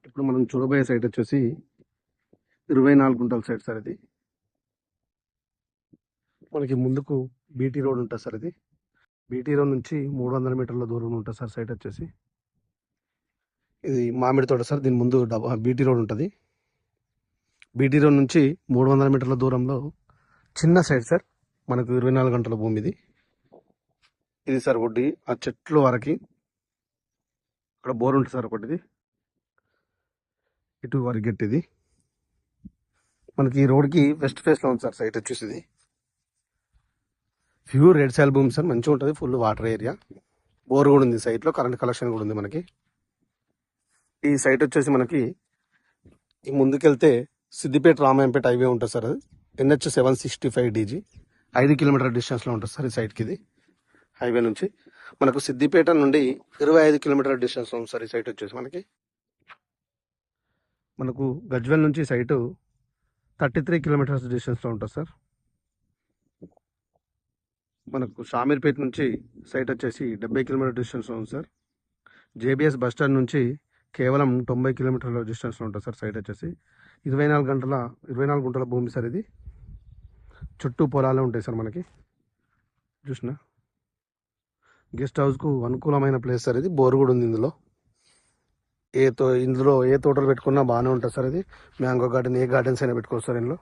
ఇప్పుడు మనం చూడబోయే సైట్ వచ్చేసి 24 గుంటల సైట్ సార్. ఇది మనకి ముందుకు బీటీ రోడ్ ఉంటుంది సార్. ఇది బీటీ రోడ్ నుంచి 300 మీటర్ల దూరం ఉంటుంది సార్ సైట్ వచ్చేసి. ఇది మామిడి తోట సార్. దీని ముందు బీటీ రోడ్ ఉంటుంది. బీటీ రోడ్ నుంచి 300 మీటర్ల దూరంలో చిన్న సైట్ సార్. మనకు 24 గంటల భూమి ఇది సార్. ఒకటి ఆ చెట్లు వరకు అక్కడ బోర్ ఉంటుంది సార్. ఒకటిది ఇటు వరకు గట్టిది మనకి ఈ రోడ్కి వెస్ట్ ఫేస్లో ఉంది సార్ సైట్ వచ్చేసి. ఇది ప్యూర్ రెడ్ సాయిల్ భూమి సార్. మంచిగా ఉంటుంది. Full water area. బోర్ కూడా ఉంది సైట్లో. కరెంట్ కలెక్షన్ కూడా ఉంది మనకి. ఈ సైట్ వచ్చేసి మనకి ఈ ముందుకెళ్తే సిద్దిపేట రామాయంపేట హైవే ఉంటుంది సార్. అది NH 765 DG 5 కిలోమీటర్ డిస్టెన్స్లో ఉంటుంది సార్ ఈ సైట్కి. ఇది హైవే నుంచి మనకు సిద్దిపేట నుండి 25 కిలోమీటర్ డిస్టెన్స్లో ఉంది సార్ ఈ సైట్ వచ్చేసి. మనకు గజ్వెల్ నుంచి సైటు 33 కిలోమీటర్స్ డిస్టెన్స్లో ఉంటుంది సార్. మనకు షామీర్పేట నుంచి సైట్ వచ్చేసి 70 కిలోమీటర్ డిస్టెన్స్లో ఉంది సార్. JBS బస్ స్టాండ్ నుంచి కేవలం 90 కిలోమీటర్ల డిస్టెన్స్లో ఉంటుంది సార్ సైట్ వచ్చేసి. 24 గుంటల భూమి సార్. ఇది చుట్టూ పొలాలే ఉంటాయి సార్ మనకి. చూసిన గెస్ట్ హౌస్కు అనుకూలమైన ప్లేస్ సార్. ఇది బోర్ కూడా ఉంది ఇందులో. ఇందులో ఏ తోటలు పెట్టుకున్నా బాగానే ఉంటుంది సార్. ఇది మ్యాంగో గార్డెన్, ఏ గార్డెన్స్ అయినా పెట్టుకోవచ్చు సార్ ఇందులో.